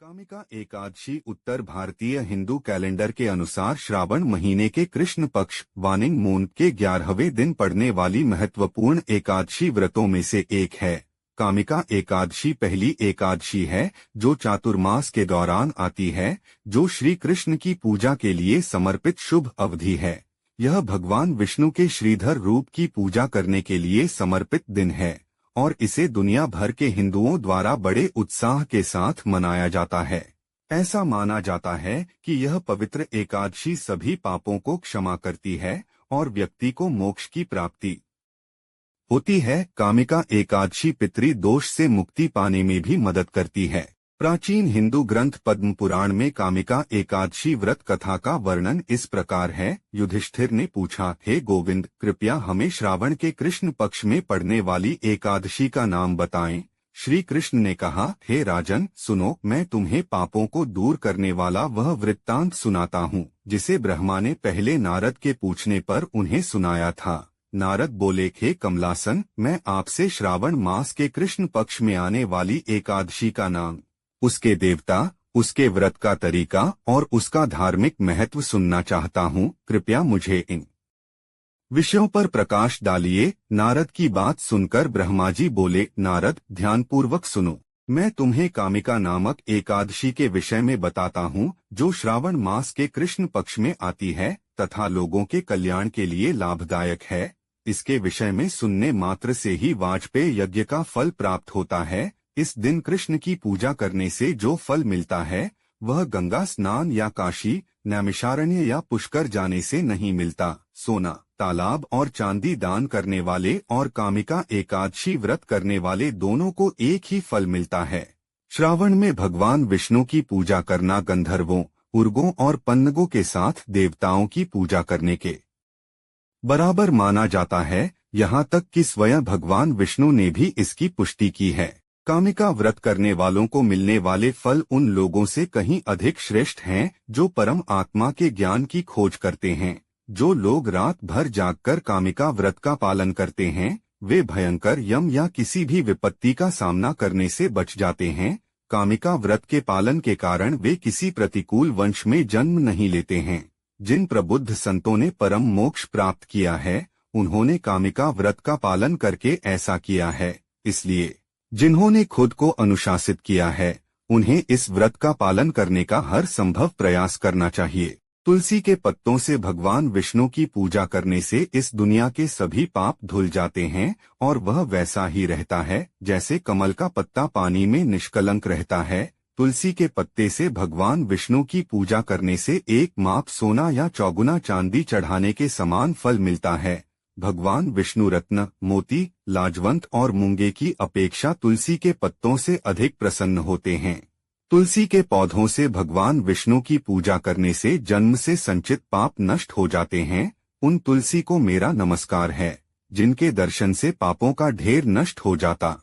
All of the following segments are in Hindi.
कामिका एकादशी उत्तर भारतीय हिंदू कैलेंडर के अनुसार श्रावण महीने के कृष्ण पक्ष वार्निंग मून के 11वें दिन पड़ने वाली महत्वपूर्ण एकादशी व्रतों में से एक है। कामिका एकादशी पहली एकादशी है जो चातुर्मास के दौरान आती है, जो श्री कृष्ण की पूजा के लिए समर्पित शुभ अवधि है। यह भगवान विष्णु के श्रीधर रूप की पूजा करने के लिए समर्पित दिन है और इसे दुनिया भर के हिंदुओं द्वारा बड़े उत्साह के साथ मनाया जाता है। ऐसा माना जाता है कि यह पवित्र एकादशी सभी पापों को क्षमा करती है और व्यक्ति को मोक्ष की प्राप्ति होती है। कामिका एकादशी पितृ दोष से मुक्ति पाने में भी मदद करती है। प्राचीन हिंदू ग्रंथ पद्म पुराण में कामिका एकादशी व्रत कथा का वर्णन इस प्रकार है। युधिष्ठिर ने पूछा, हे गोविंद, कृपया हमें श्रावण के कृष्ण पक्ष में पड़ने वाली एकादशी का नाम बताएं। श्री कृष्ण ने कहा, हे राजन, सुनो, मैं तुम्हें पापों को दूर करने वाला वह वृत्तांत सुनाता हूँ जिसे ब्रह्मा ने पहले नारद के पूछने पर उन्हें सुनाया था। नारद बोले, हे कमलासन, मैं आपसे श्रावण मास के कृष्ण पक्ष में आने वाली एकादशी का नाम, उसके देवता, उसके व्रत का तरीका और उसका धार्मिक महत्व सुनना चाहता हूँ। कृपया मुझे इन विषयों पर प्रकाश डालिए। नारद की बात सुनकर ब्रह्मा जी बोले, नारद, ध्यानपूर्वक सुनो। मैं तुम्हें कामिका नामक एकादशी के विषय में बताता हूँ जो श्रावण मास के कृष्ण पक्ष में आती है तथा लोगों के कल्याण के लिए लाभदायक है। इसके विषय में सुनने मात्र से ही वाजपेय यज्ञ का फल प्राप्त होता है। इस दिन कृष्ण की पूजा करने से जो फल मिलता है वह गंगा स्नान या काशी, नैमिषारण्य या पुष्कर जाने से नहीं मिलता। सोना, तालाब और चांदी दान करने वाले और कामिका एकादशी व्रत करने वाले दोनों को एक ही फल मिलता है। श्रावण में भगवान विष्णु की पूजा करना गंधर्वों, उर्गों और पन्नगों के साथ देवताओं की पूजा करने के बराबर माना जाता है। यहाँ तक कि स्वयं भगवान विष्णु ने भी इसकी पुष्टि की है। कामिका व्रत करने वालों को मिलने वाले फल उन लोगों से कहीं अधिक श्रेष्ठ हैं जो परम आत्मा के ज्ञान की खोज करते हैं। जो लोग रात भर जागकर कामिका व्रत का पालन करते हैं वे भयंकर यम या किसी भी विपत्ति का सामना करने से बच जाते हैं। कामिका व्रत के पालन के कारण वे किसी प्रतिकूल वंश में जन्म नहीं लेते हैं। जिन प्रबुद्ध संतों ने परम मोक्ष प्राप्त किया है उन्होंने कामिका व्रत का पालन करके ऐसा किया है। इसलिए जिन्होंने खुद को अनुशासित किया है उन्हें इस व्रत का पालन करने का हर संभव प्रयास करना चाहिए। तुलसी के पत्तों से भगवान विष्णु की पूजा करने से इस दुनिया के सभी पाप धुल जाते हैं और वह वैसा ही रहता है जैसे कमल का पत्ता पानी में निष्कलंक रहता है। तुलसी के पत्ते से भगवान विष्णु की पूजा करने से एक माप सोना या चौगुना चांदी चढ़ाने के समान फल मिलता है। भगवान विष्णु रत्न, मोती, लाजवंत और मूंगे की अपेक्षा तुलसी के पत्तों से अधिक प्रसन्न होते हैं। तुलसी के पौधों से भगवान विष्णु की पूजा करने से जन्म से संचित पाप नष्ट हो जाते हैं। उन तुलसी को मेरा नमस्कार है जिनके दर्शन से पापों का ढेर नष्ट हो जाता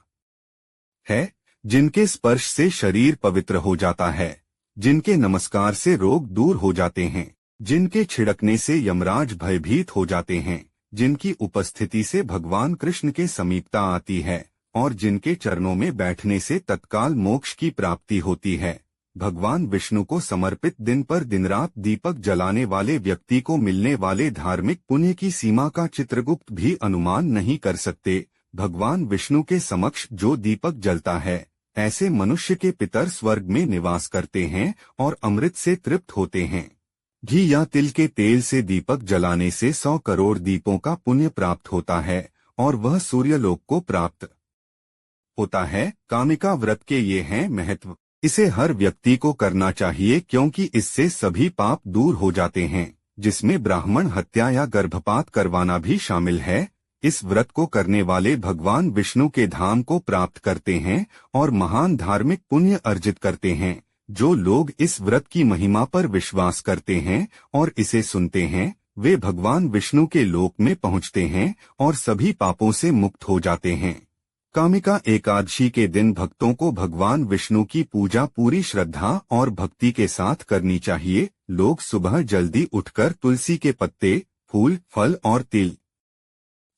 है, जिनके स्पर्श से शरीर पवित्र हो जाता है, जिनके नमस्कार से रोग दूर हो जाते हैं, जिनके छिड़कने से यमराज भयभीत हो जाते हैं, जिनकी उपस्थिति से भगवान कृष्ण के समीपता आती है और जिनके चरणों में बैठने से तत्काल मोक्ष की प्राप्ति होती है। भगवान विष्णु को समर्पित दिन पर दिन रात दीपक जलाने वाले व्यक्ति को मिलने वाले धार्मिक पुण्य की सीमा का चित्रगुप्त भी अनुमान नहीं कर सकते। भगवान विष्णु के समक्ष जो दीपक जलता है ऐसे मनुष्य के पितर स्वर्ग में निवास करते हैं और अमृत से तृप्त होते हैं। घी या तिल के तेल से दीपक जलाने से 100 करोड़ दीपों का पुण्य प्राप्त होता है और वह सूर्यलोक को प्राप्त होता है। कामिका व्रत के ये हैं महत्व। इसे हर व्यक्ति को करना चाहिए क्योंकि इससे सभी पाप दूर हो जाते हैं, जिसमें ब्राह्मण हत्या या गर्भपात करवाना भी शामिल है। इस व्रत को करने वाले भगवान विष्णु के धाम को प्राप्त करते हैं और महान धार्मिक पुण्य अर्जित करते हैं। जो लोग इस व्रत की महिमा पर विश्वास करते हैं और इसे सुनते हैं वे भगवान विष्णु के लोक में पहुंचते हैं और सभी पापों से मुक्त हो जाते हैं। कामिका एकादशी के दिन भक्तों को भगवान विष्णु की पूजा पूरी श्रद्धा और भक्ति के साथ करनी चाहिए। लोग सुबह जल्दी उठकर तुलसी के पत्ते, फूल, फल और तिल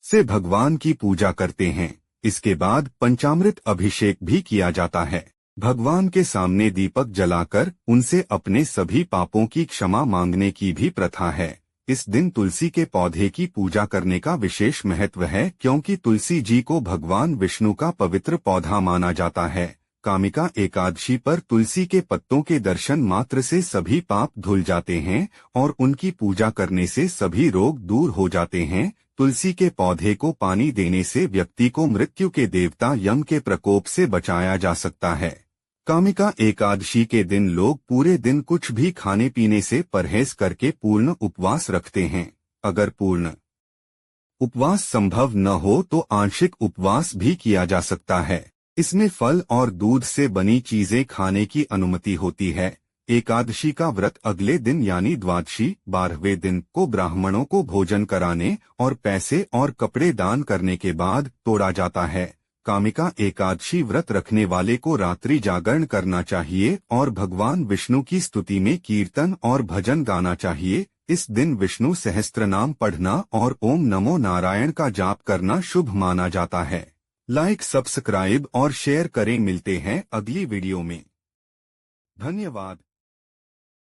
से भगवान की पूजा करते हैं। इसके बाद पंचामृत अभिषेक भी किया जाता है। भगवान के सामने दीपक जलाकर उनसे अपने सभी पापों की क्षमा मांगने की भी प्रथा है। इस दिन तुलसी के पौधे की पूजा करने का विशेष महत्व है, क्योंकि तुलसी जी को भगवान विष्णु का पवित्र पौधा माना जाता है। कामिका एकादशी पर तुलसी के पत्तों के दर्शन मात्र से सभी पाप धुल जाते हैं और उनकी पूजा करने से सभी रोग दूर हो जाते हैं। तुलसी के पौधे को पानी देने से व्यक्ति को मृत्यु के देवता यम के प्रकोप से बचाया जा सकता है। कामिका एकादशी के दिन लोग पूरे दिन कुछ भी खाने पीने से परहेज करके पूर्ण उपवास रखते हैं। अगर पूर्ण उपवास संभव न हो तो आंशिक उपवास भी किया जा सकता है। इसमें फल और दूध से बनी चीजें खाने की अनुमति होती है। एकादशी का व्रत अगले दिन यानी द्वादशी 12वें दिन को ब्राह्मणों को भोजन कराने और पैसे और कपड़े दान करने के बाद तोड़ा जाता है। कामिका एकादशी व्रत रखने वाले को रात्रि जागरण करना चाहिए और भगवान विष्णु की स्तुति में कीर्तन और भजन गाना चाहिए। इस दिन विष्णु सहस्त्रनाम पढ़ना और ओम नमो नारायण का जाप करना शुभ माना जाता है। लाइक, सब्सक्राइब और शेयर करें। मिलते हैं अगली वीडियो में। धन्यवाद।